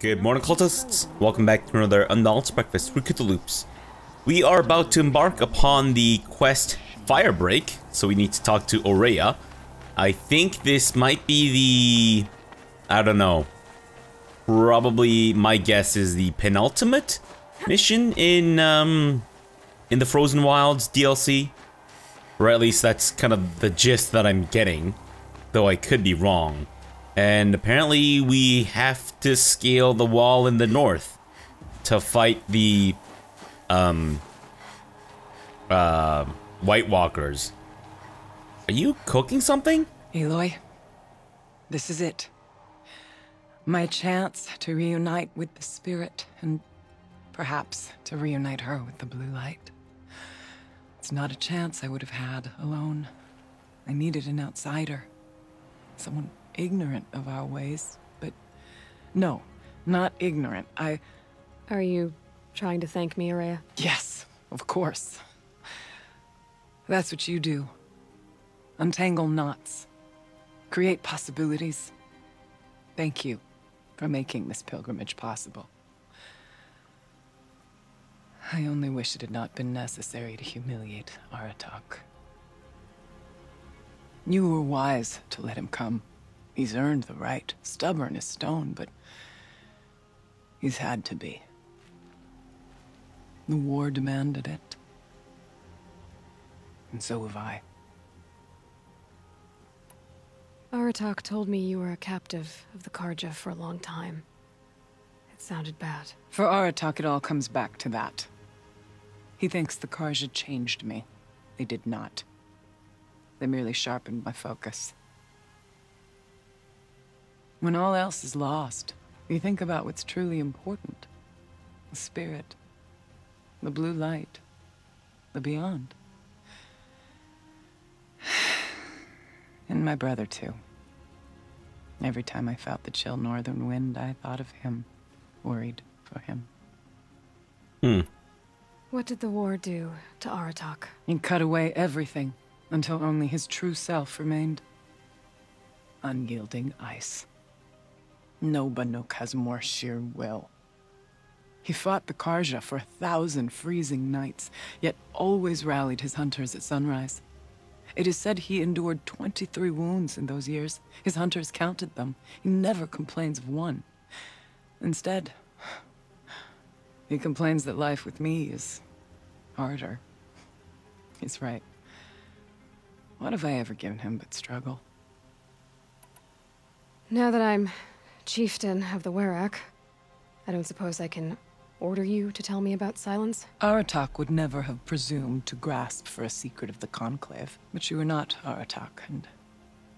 Good morning, cultists. Welcome back to another Umlaut breakfast with CthuLoops. We are about to embark upon the quest Firebreak, so we need to talk to Oriya. I think this might be the... I don't know. Probably, my guess is the penultimate mission in the Frozen Wilds DLC. Or at least that's kind of the gist that I'm getting, though I could be wrong. And apparently we have to scale the wall in the north to fight the White Walkers. Are you cooking something? Aloy, this is it. My chance to reunite with the spirit and perhaps to reunite her with the blue light. It's not a chance I would have had alone. I needed an outsider. Someone ignorant of our ways, but no, not ignorant. Are you trying to thank me, Oriya? Yes, of course. That's what you do. Untangle knots. Create possibilities. Thank you for making this pilgrimage possible. I only wish it had not been necessary to humiliate Aratak. You were wise to let him come. He's earned the right, stubborn as stone, but he's had to be. The war demanded it. And so have I. Aratak told me you were a captive of the Karja for a long time. It sounded bad. For Aratak, it all comes back to that. He thinks the Karja changed me. They did not. They merely sharpened my focus. When all else is lost, you think about what's truly important. The spirit, the blue light, the beyond. And my brother, too. Every time I felt the chill northern wind, I thought of him, worried for him. What did the war do to Aratak? He cut away everything, until only his true self remained. Unyielding ice. No Banuk has more sheer will. He fought the Karja for 1,000 freezing nights, yet always rallied his hunters at sunrise. It is said he endured 23 wounds in those years. His hunters counted them. He never complains of one. Instead, he complains that life with me is harder. He's right. What have I ever given him but struggle? Now that I'm chieftain of the Werak, I don't suppose I can order you to tell me about Silence? Aratak would never have presumed to grasp for a secret of the Conclave. But you are not Aratak, and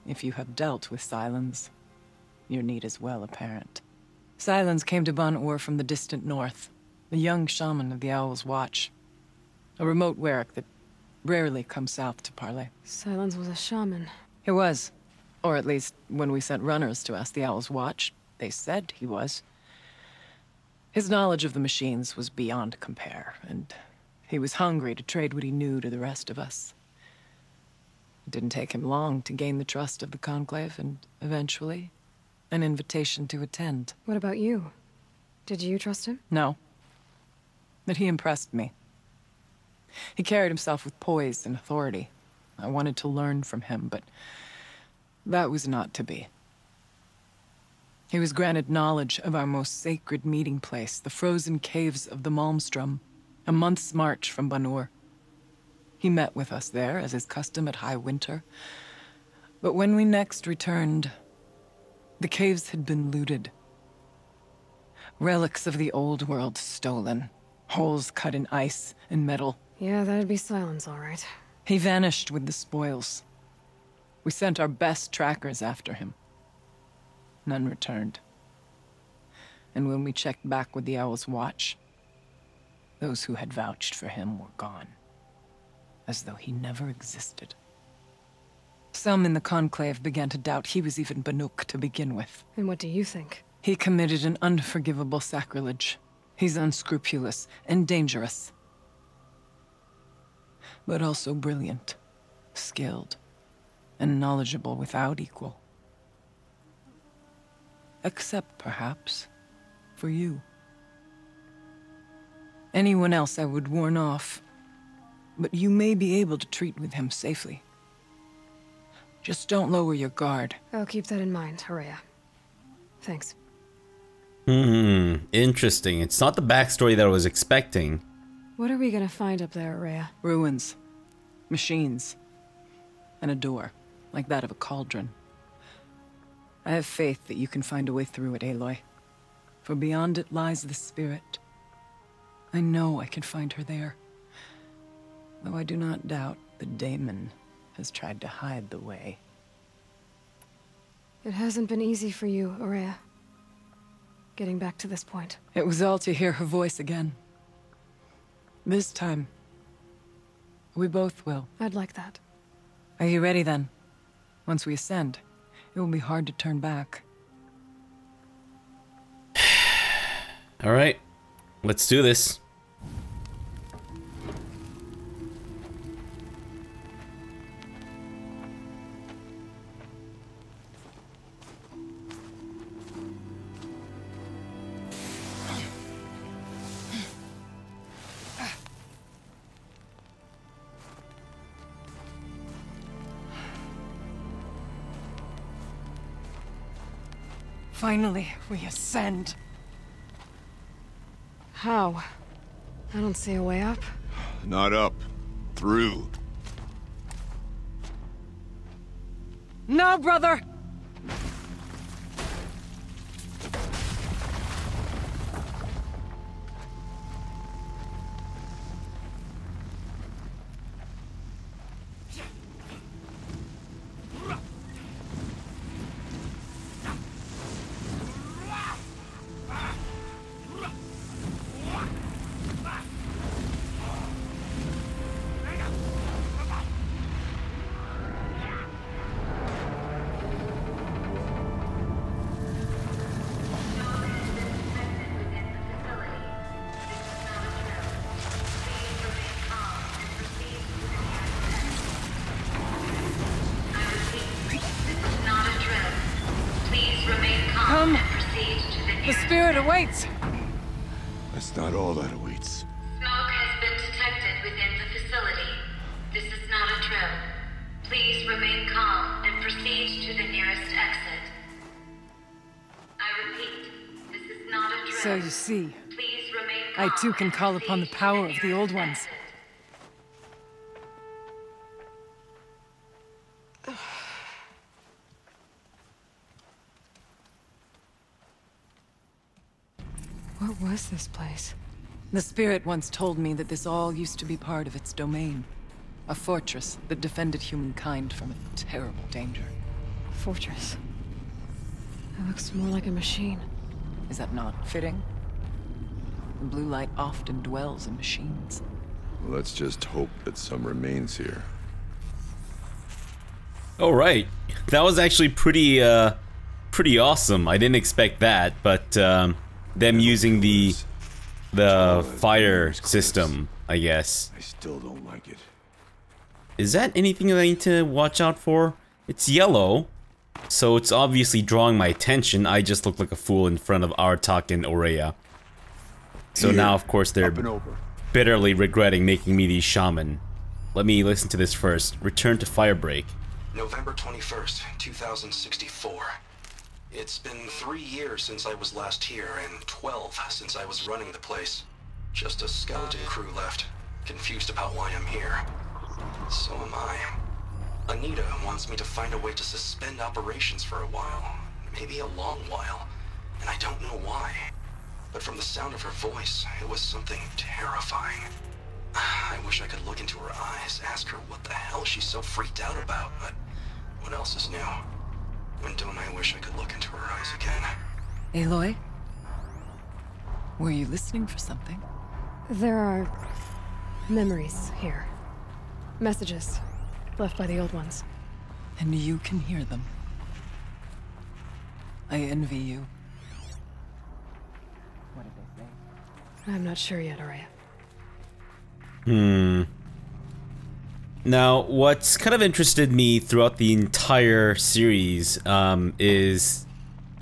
if you have dealt with Silence, your need is well apparent. Silence came to Ban-Ur from the distant north, a young shaman of the Owl's Watch. A remote Werak that rarely comes south to parley. Silence was a shaman. He was. Or at least, when we sent runners to ask the Owl's Watch, they said he was. His knowledge of the machines was beyond compare, and he was hungry to trade what he knew to the rest of us. It didn't take him long to gain the trust of the Conclave, and eventually, an invitation to attend. What about you? Did you trust him? No. But he impressed me. He carried himself with poise and authority. I wanted to learn from him, but that was not to be. He was granted knowledge of our most sacred meeting place, the frozen caves of the Malmstrom, a month's march from Ban-Ur. He met with us there, as is custom at high winter. But when we next returned, the caves had been looted. Relics of the old world stolen, holes cut in ice and metal. Yeah, that'd be Silence, all right. He vanished with the spoils. We sent our best trackers after him. None returned. And when we checked back with the Owl's Watch, those who had vouched for him were gone. As though he never existed. Some in the Conclave began to doubt he was even Banuk to begin with. And what do you think? He committed an unforgivable sacrilege. He's unscrupulous and dangerous. But also brilliant, skilled, and knowledgeable without equal. Except, perhaps, for you. Anyone else I would warn off, but you may be able to treat with him safely. Just don't lower your guard. I'll keep that in mind, Oraya. Thanks. Interesting. It's not the backstory that I was expecting. What are we gonna find up there, Oraya? Ruins, machines, and a door, like that of a cauldron. I have faith that you can find a way through it, Aloy. For beyond it lies the spirit. I know I can find her there. Though I do not doubt the daemon has tried to hide the way. It hasn't been easy for you, Oraya. Getting back to this point. It was all to hear her voice again. This time, we both will. I'd like that. Are you ready then? Once we ascend, it will be hard to turn back. All right, let's do this. Finally, we ascend. How? I don't see a way up. Not up. Through. No, brother! The spirit awaits! That's not all that awaits. Smoke has been detected within the facility. This is not a drill. Please remain calm and proceed to the nearest exit. I repeat, this is not a drill. So you see, Please remain I calm too can and call upon the proceed to power of the nearest old ones. exit. What was this place? The spirit once told me that this all used to be part of its domain. A fortress that defended humankind from a terrible danger. Fortress. That looks more like a machine. Is that not fitting? The blue light often dwells in machines. Let's just hope that some remains here. All right, that was actually pretty awesome. I didn't expect that, but them using the fire system, I guess. I still don't like it. Is that anything that I need to watch out for? It's yellow, so it's obviously drawing my attention. I just look like a fool in front of Artak and Oraya. So Here, now, of course, they're up and over. bitterly regretting making me the shaman. Let me listen to this first. Return to Firebreak. November 21st, 2064. It's been 3 years since I was last here, and 12 since I was running the place. Just a skeleton crew left, confused about why I'm here. So am I. Anita wants me to find a way to suspend operations for a while, maybe a long while, and I don't know why. But from the sound of her voice, it was something terrifying. I wish I could look into her eyes, ask her what the hell she's so freaked out about, but what else is new? When don't I wish I could look into her eyes again? Aloy? Were you listening for something? There are memories here. Messages left by the old ones. And you can hear them. I envy you. What did they say? I'm not sure yet, Oraya. Now, what's kind of interested me throughout the entire series is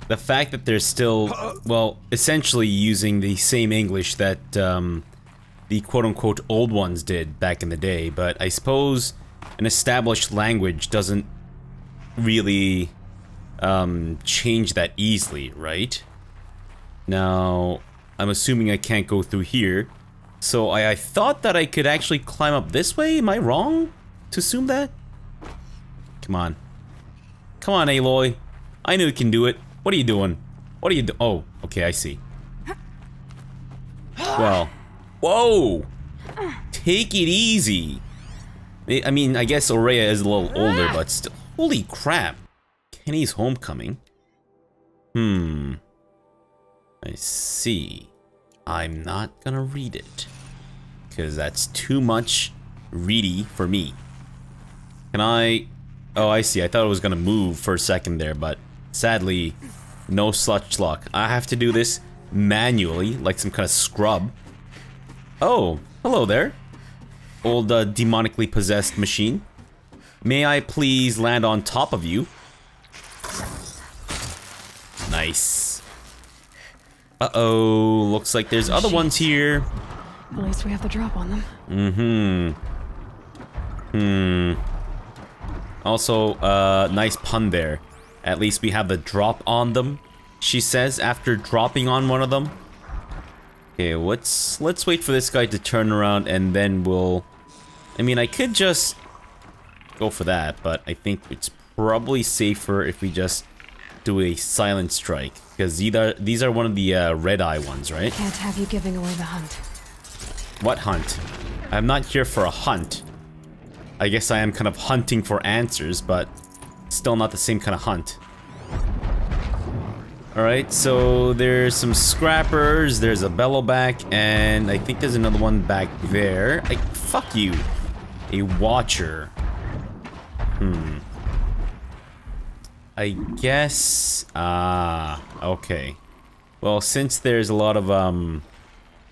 the fact that they're still, well, essentially using the same English that the quote-unquote old ones did back in the day, but I suppose an established language doesn't really change that easily, right? Now, I'm assuming I can't go through here, so I thought that I could actually climb up this way. Am I wrong to assume that? Come on. Come on, Aloy. I knew you can do it. What are you doing? What are you doing? Oh, okay, I see. Well, whoa! Take it easy. I mean, I guess Oriya is a little older, but still. Holy crap. Kenny's Homecoming. I see. I'm not gonna read it. Because that's too much ready for me. Can I... Oh, I see. I thought it was gonna move for a second there, but sadly, no such luck. I have to do this manually, like some kind of scrub. Oh, hello there. Old demonically possessed machine. May I please land on top of you? Nice. Uh-oh, looks like there's other ones here. At least we have the drop on them. Also, nice pun there. At least we have the drop on them, she says after dropping on one of them. Okay, let's wait for this guy to turn around and then we'll... I mean, I could just go for that, but I think it's probably safer if we just do a silent strike. Because these are one of the red eye ones, right? Can't have you giving away the hunt. What hunt? I'm not here for a hunt. I guess I am kind of hunting for answers, but still not the same kind of hunt. Alright, so there's some scrappers, there's a bellowback, and I think there's another one back there. Fuck you. A watcher. I guess... okay. Well, since there's a lot of,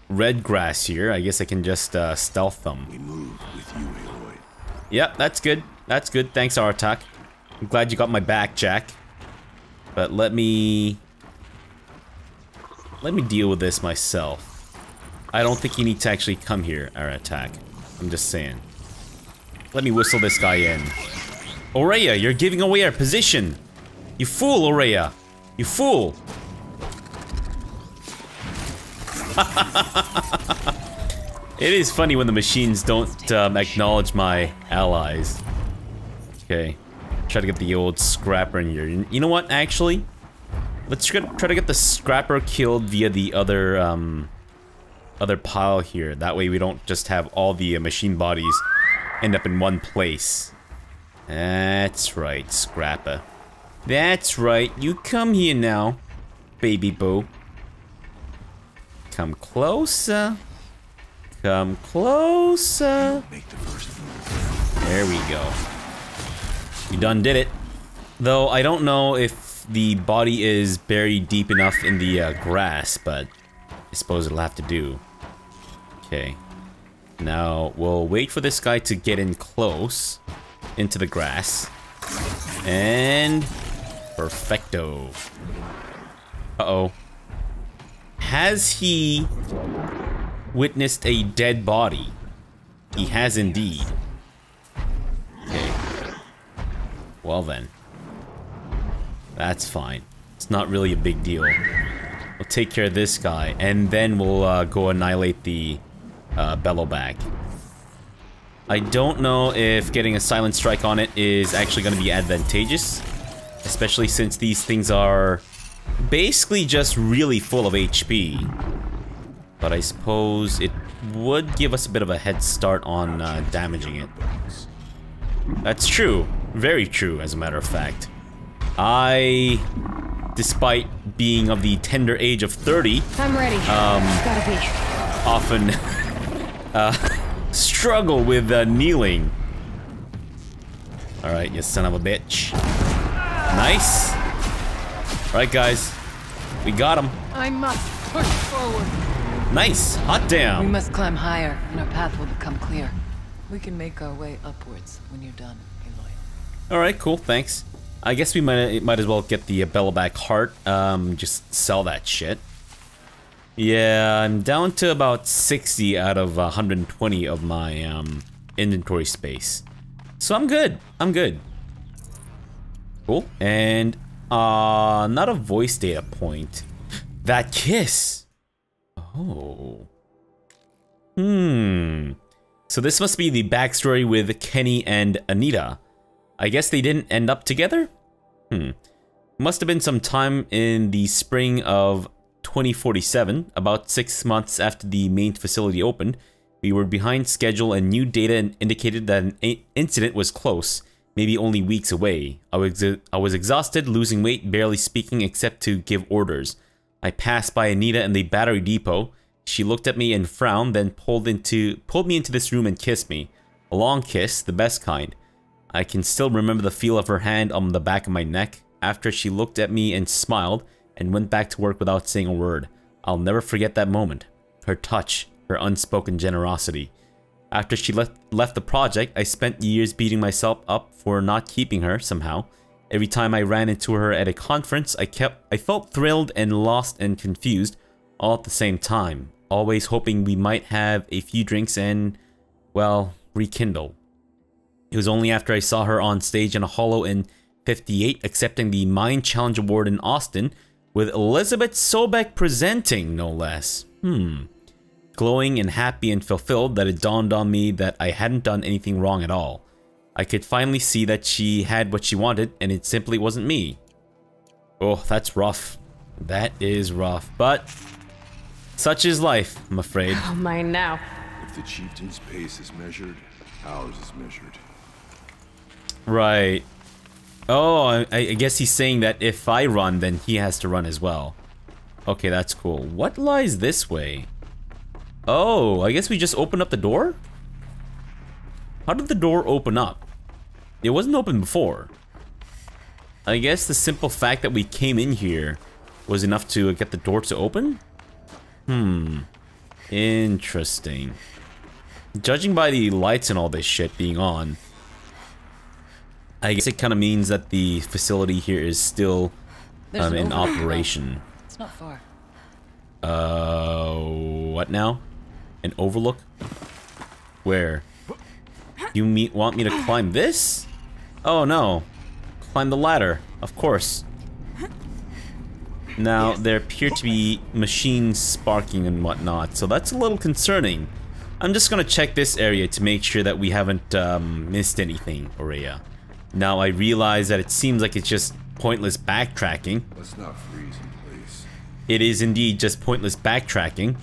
red grass here, I guess I can just, stealth them. We moved with you, Aloy. Yep, that's good. That's good. Thanks, Artak. I'm glad you got my back, Jack. But let me deal with this myself. I don't think you need to actually come here, Artak. I'm just saying. Let me whistle this guy in. Oriya, you're giving away our position! You fool, Oriya! You fool! It is funny when the machines don't acknowledge my allies. Okay. Try to get the old scrapper in here. You know what, actually? Let's try to get the scrapper killed via the other, other pile here. That way we don't just have all the machine bodies end up in one place. That's right, Scrapper. That's right, you come here now, baby boo. Come closer. Come closer. Make the first move. There we go. We done did it. Though I don't know if the body is buried deep enough in the grass, but I suppose it'll have to do. Okay. Now, we'll wait for this guy to get in close into the grass. And... perfecto. Uh-oh. Has he witnessed a dead body? He has indeed. Okay. Well then. That's fine. It's not really a big deal. We'll take care of this guy, and then we'll go annihilate the bellowback. I don't know if getting a silent strike on it is actually going to be advantageous, especially since these things are basically just really full of HP. But I suppose it would give us a bit of a head start on damaging it. That's true. Very true, as a matter of fact. I, despite being of the tender age of 30, I'm ready. Gotta be. often struggle with kneeling. Alright, you son of a bitch. Nice. Alright, guys. We got him. I must push forward. Nice. Hot We damn. must climb higher, and our path will become clear. We can make our way upwards when you're done, Aloy. Alright, cool. Thanks. I guess we might as well get the Bellaback heart. Just sell that shit. Yeah, I'm down to about 60 out of 120 of my inventory space. So I'm good. I'm good. Cool. And not a voice data point. That kiss. Oh. So this must be the backstory with Kenny and Anita. I guess they didn't end up together? Must have been some time in the spring of 2047, about 6 months after the main facility opened. We were behind schedule and new data indicated that an incident was close, maybe only weeks away. I was exhausted, losing weight, barely speaking except to give orders. I passed by Anita in the battery depot. She looked at me and frowned, then pulled me into this room and kissed me. A long kiss, the best kind. I can still remember the feel of her hand on the back of my neck after she looked at me and smiled and went back to work without saying a word. I'll never forget that moment. Her touch, her unspoken generosity. After she left the project, I spent years beating myself up for not keeping her somehow. Every time I ran into her at a conference, I felt thrilled and lost and confused all at the same time, always hoping we might have a few drinks and, well, rekindle. It was only after I saw her on stage in a holo in '58 accepting the Mind Challenge Award in Austin, with Elizabeth Sobek presenting, no less. Glowing and happy and fulfilled, that it dawned on me that I hadn't done anything wrong at all. I could finally see that she had what she wanted, and it simply wasn't me. Oh, that's rough. That is rough, but such is life, I'm afraid. Oh, mine now. If the chieftain's pace is measured, ours is measured. Right. Oh, I guess he's saying that if I run, then he has to run as well. Okay, that's cool. What lies this way? Oh, I guess we just opened up the door? How did the door open up? It wasn't open before. I guess the simple fact that we came in here was enough to get the door to open? Interesting. Judging by the lights and all this shit being on, I guess it kind of means that the facility here is still in operation. It's not far. What now? An overlook? Where? You want me to climb this? Oh no. Climb the ladder, of course. Now, there appear to be machines sparking and whatnot, so that's a little concerning. I'm just gonna check this area to make sure that we haven't missed anything, Oriya. Now, I realize that it seems like it's just pointless backtracking. Let's not freeze in place. It is indeed just pointless backtracking.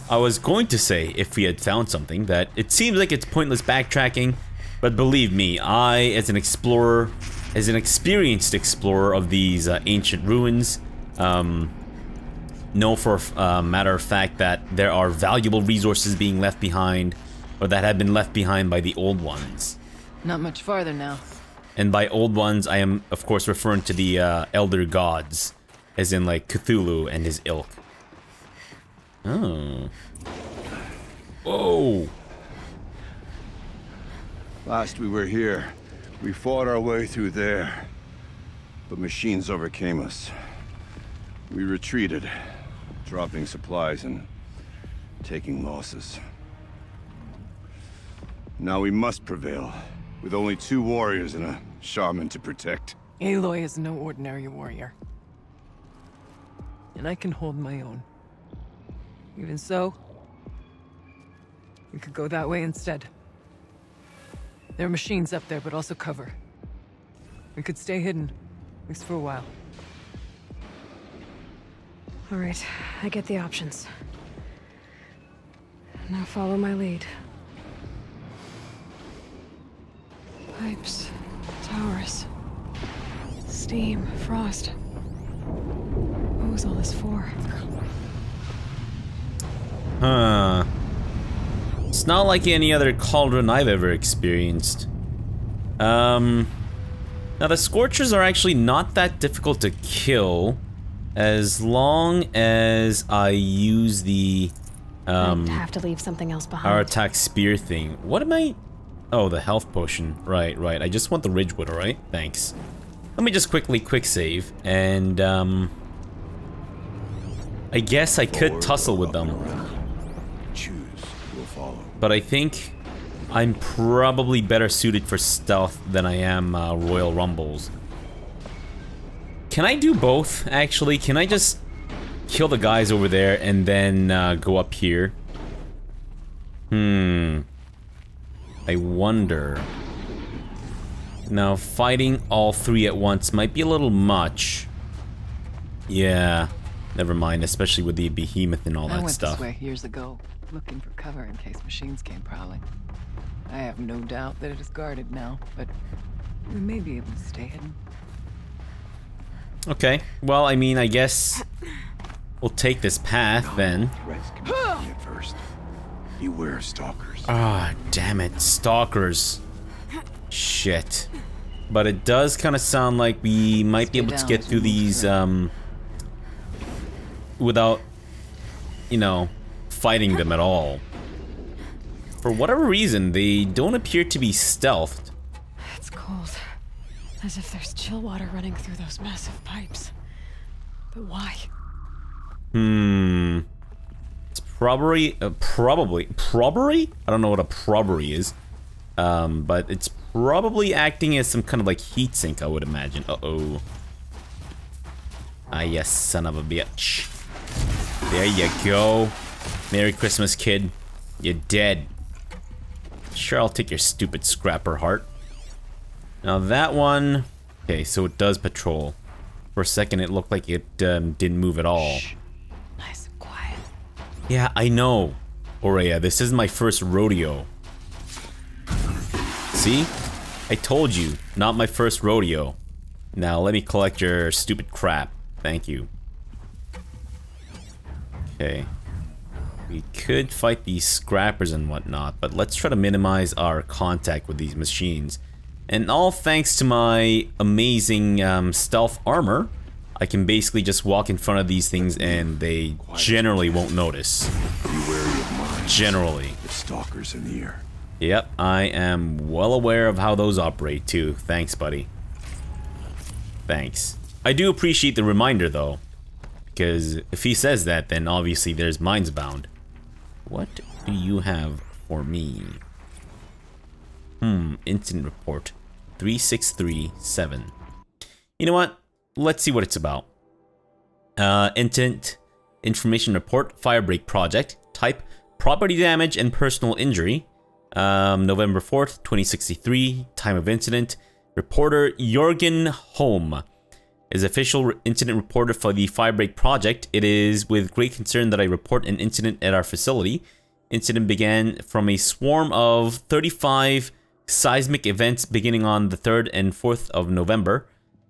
I was going to say, if we had found something, that it seems like it's pointless backtracking, but believe me, I, as an explorer, as an experienced explorer of these ancient ruins, know for a matter of fact that there are valuable resources being left behind, or that have been left behind by the old ones. Not much farther now. And by old ones, I am, of course, referring to the elder gods, as in, like, Cthulhu and his ilk. Oh. Whoa! Last we were here, we fought our way through there, but machines overcame us. We retreated, dropping supplies and taking losses. Now we must prevail, with only 2 warriors and a shaman to protect. Aloy is no ordinary warrior. And I can hold my own. Even so, we could go that way instead. There are machines up there, but also cover. We could stay hidden, at least for a while. All right, I get the options. Now follow my lead. Pipes, towers, steam, frost. What was all this for? Huh. It's not like any other cauldron I've ever experienced. Now the Scorchers are actually not that difficult to kill, as long as I use the I'd have to leave something else behind. our attack spear thing. What am I? Oh, the health potion. Right, right. I just want the Ridgewood, alright? Thanks. Let me just quick save, and I guess I could tussle with them. Choose, we'll follow. But I think I'm probably better suited for stealth than I am Royal Rumbles. Can I do both, actually? Can I just kill the guys over there and then go up here? I wonder. Now, fighting all three at once might be a little much. Yeah, never mind, especially with the behemoth and all that stuff. I went this way years ago, looking for cover in case machines came prowling. I have no doubt that it is guarded now, but we may be able to stay hidden. Okay, well, I mean, I guess we'll take this path then. Threats can be seen at first. Beware stalkers. Ah, damn it, stalkers. Shit. But it does kind of sound like we might be able to get through these, without, you know, fighting them at all. For whatever reason, they don't appear to be stealthed. It's cold. As if there's chill water running through those massive pipes. But why? It's probably, probably? I don't know what a probbery is. But it's probably acting as some kind of like heat sink, I would imagine. Uh-oh. Ah, yes, son of a bitch. There you go. Merry Christmas, kid. You're dead. Sure, I'll take your stupid scrapper heart. Now that one... Okay, so it does patrol. For a second, it looked like it didn't move at all. Shh. Nice and quiet. Yeah, I know. Oriya, this is my first rodeo. See? I told you, not my first rodeo. Now let me collect your stupid crap. Thank you. Okay. We could fight these scrappers and whatnot, but let's try to minimize our contact with these machines. And all thanks to my amazing stealth armor, I can basically just walk in front of these things and they generally won't notice. Be wary of mine. Generally. The stalkers in the air. Yep, I am well aware of how those operate too. Thanks, buddy. Thanks. I do appreciate the reminder though, because if he says that, then obviously there's minds bound. What do you have for me? Incident report 3637. You know what? Let's see what it's about. Incident information report, firebreak project. Type, property damage and personal injury. November 4th, 2063. Time of incident. Reporter Jorgen Holm is official incident reporter for the firebreak project. It is with great concern that I report an incident at our facility. Incident began from a swarm of 35 seismic events beginning on the 3rd and 4th of November.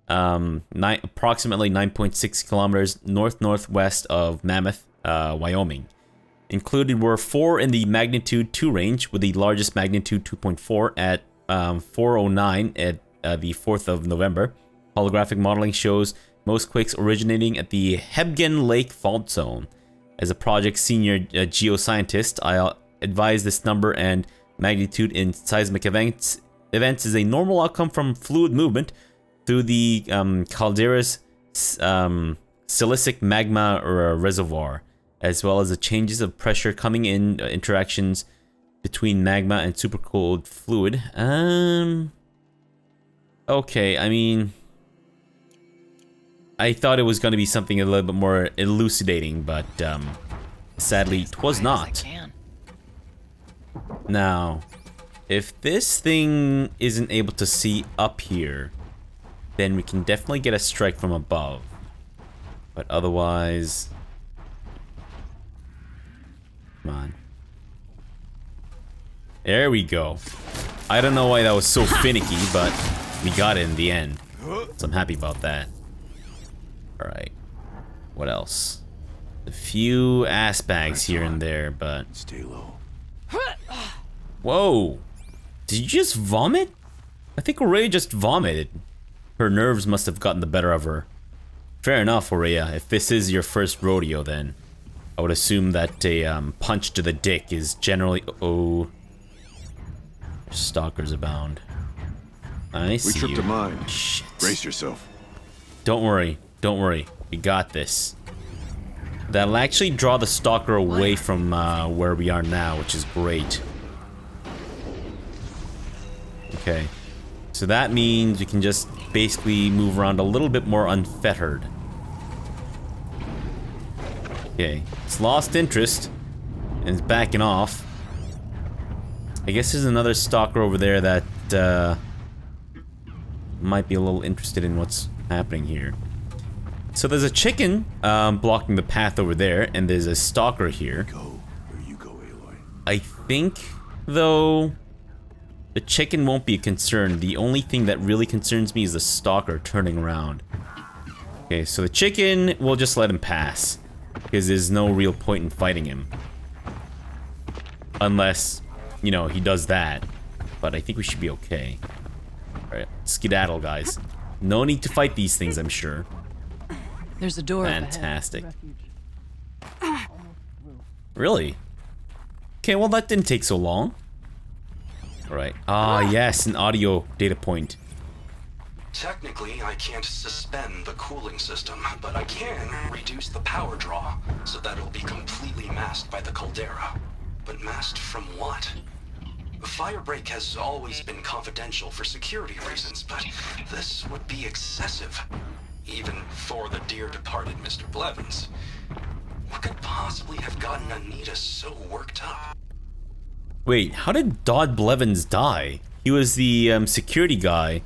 Approximately 9.6 kilometers northwest of Mammoth, Wyoming. Included were 4 in the magnitude 2 range, with the largest magnitude 2.4 at 4:09 at the 4th of November. Holographic modeling shows most quakes originating at the Hebgen Lake fault zone. As a project senior geoscientist, I advise this number and magnitude in seismic events is a normal outcome from fluid movement through the caldera's silicic magma reservoir, as well as the changes of pressure coming in, interactions between magma and supercooled fluid. Okay, I mean, I thought it was going to be something a little bit more elucidating, but sadly, it was not. Now, if this thing isn't able to see up here, then we can definitely get a strike from above. But otherwise... Come on. There we go. I don't know why that was so finicky, but we got it in the end. So I'm happy about that. Alright. What else? A few ass bags here and there, but... Stay low. Whoa! Did you just vomit? I think Oriya just vomited. Her nerves must have gotten the better of her. Fair enough, Oriya. If this is your first rodeo, then I would assume that a punch to the dick is generally... Oh. Stalkers abound. I see We tripped you. a mine. Shit. Brace yourself. Don't worry. Don't worry. We got this. That'll actually draw the stalker away from where we are now, which is great. Okay. So that means we can just basically move around a little bit more unfettered. Okay. It's lost interest. And it's backing off. I guess there's another stalker over there that might be a little interested in what's happening here. So there's a chicken blocking the path over there, and there's a stalker here. Go where you go, Aloy. I think, though, the chicken won't be a concern. The only thing that really concerns me is the stalker turning around. Okay, so the chicken, we'll just let him pass, because there's no real point in fighting him. Unless, you know, he does that. But I think we should be okay. Alright, skedaddle, guys. No need to fight these things, I'm sure. There's a door. Fantastic. Really? Okay, well that didn't take so long. Alright. Ah, yes, an audio data point. Technically, I can't suspend the cooling system, but I can reduce the power draw so that it'll be completely masked by the caldera. But masked from what? The firebreak has always been confidential for security reasons, but this would be excessive. Even for the dear departed Mr. Blevins. What could possibly have gotten Anita so worked up? Wait, how did Dodd Blevins die? He was the security guy.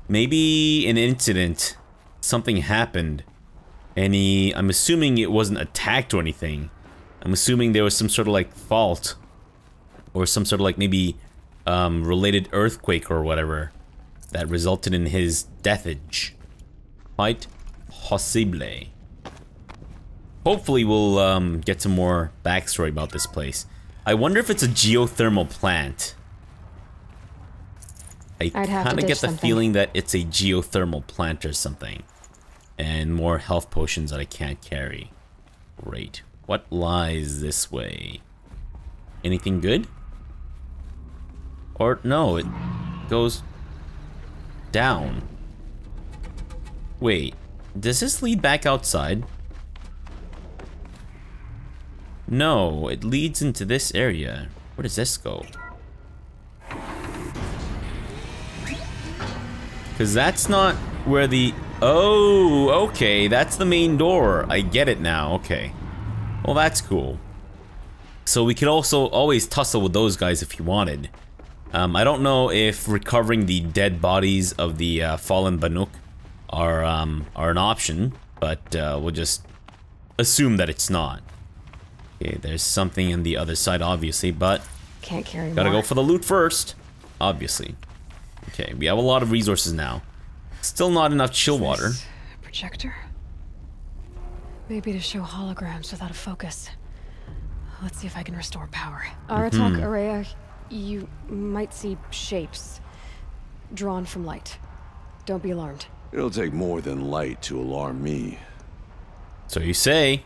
Maybe an incident. Something happened. And I'm assuming it wasn't attacked or anything. I'm assuming there was some sort of like fault. Or some sort of like maybe related earthquake or whatever. That resulted in his deathage. Quite possible. Hopefully we'll get some more backstory about this place. I wonder if it's a geothermal plant. I kind of get the feeling that it's a geothermal plant or something. And more health potions that I can't carry. Great. What lies this way? Anything good? Or no, it goes down. Wait, does this lead back outside? No, it leads into this area. Where does this go? Because that's not where the... Oh, okay, that's the main door. I get it now, okay. Well, that's cool. So we could also always tussle with those guys if you wanted. I don't know if recovering the dead bodies of the fallen Banuk are an option, but we'll just assume that it's not. Okay, there's something on the other side, obviously, but can't carry gotta more. go for the loot first, obviously. Okay, we have a lot of resources now. Still not enough chill water. Projector? Maybe to show holograms without a focus. Let's see if I can restore power. Aratak, Oraya, you might see shapes drawn from light. Don't be alarmed. It'll take more than light to alarm me. So you say.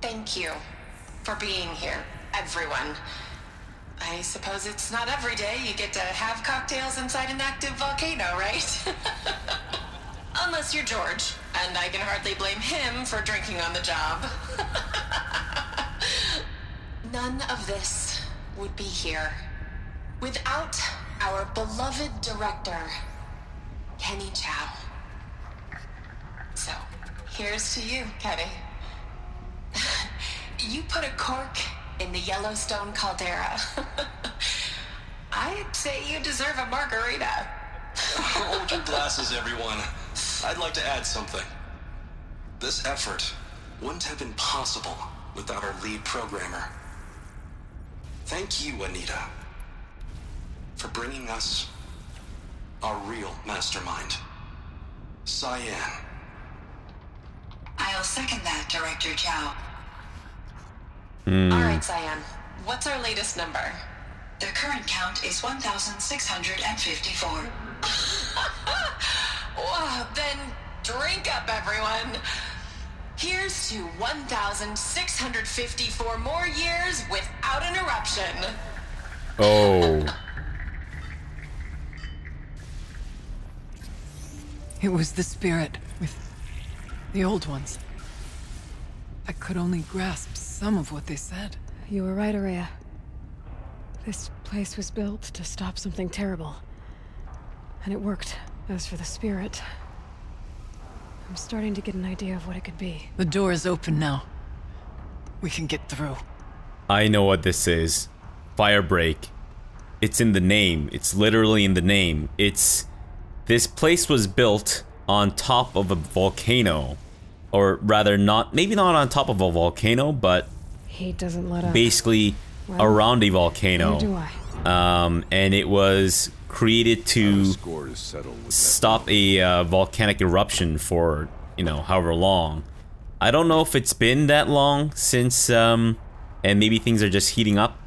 Thank you for being here, everyone. I suppose it's not every day you get to have cocktails inside an active volcano, right? Unless you're George, and I can hardly blame him for drinking on the job. None of this would be here without our beloved director, Kenny Chow. So, here's to you, Kenny. You put a cork in the Yellowstone caldera. I'd say you deserve a margarita. Hold your glasses, everyone. I'd like to add something. This effort wouldn't have been possible without our lead programmer. Thank you, Anita, for bringing us our real mastermind, Cyan. I'll second that, Director Chow. All right, Cyan. What's our latest number? The current count is 1,654. Wow, then drink up, everyone. Here's to 1,654 more years without an eruption. Oh. It was the spirit with the old ones. I could only grasp some of what they said. You were right, Oriya. This place was built to stop something terrible. And it worked. As for the spirit, I'm starting to get an idea of what it could be. The door is open now. We can get through. I know what this is. Firebreak. It's in the name. It's literally in the name. This place was built on top of a volcano. Or rather, maybe not on top of a volcano, but He doesn't let up. basically around a volcano. Neither do I. And it was created to stop a volcanic eruption for, you know, however long. I don't know if it's been that long since, and maybe things are just heating up.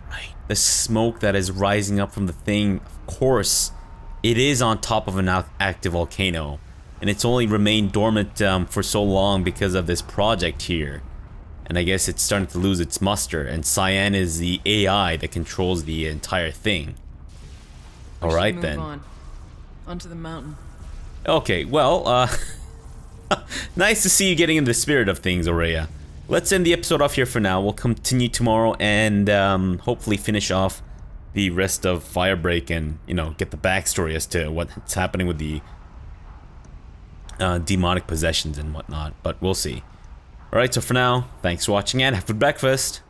Right. The smoke that is rising up from the thing, of course, it is on top of an active volcano. And it's only remained dormant for so long because of this project here. And I guess it's starting to lose its muster. And Cyan is the AI that controls the entire thing. Alright then. Onto the mountain. Okay, well, nice to see you getting in the spirit of things, Oriya. Let's end the episode off here for now. We'll continue tomorrow and hopefully finish off the rest of Firebreak and, you know, get the backstory as to what's happening with the demonic possessions and whatnot, but we'll see. Alright, so for now, thanks for watching and have good breakfast.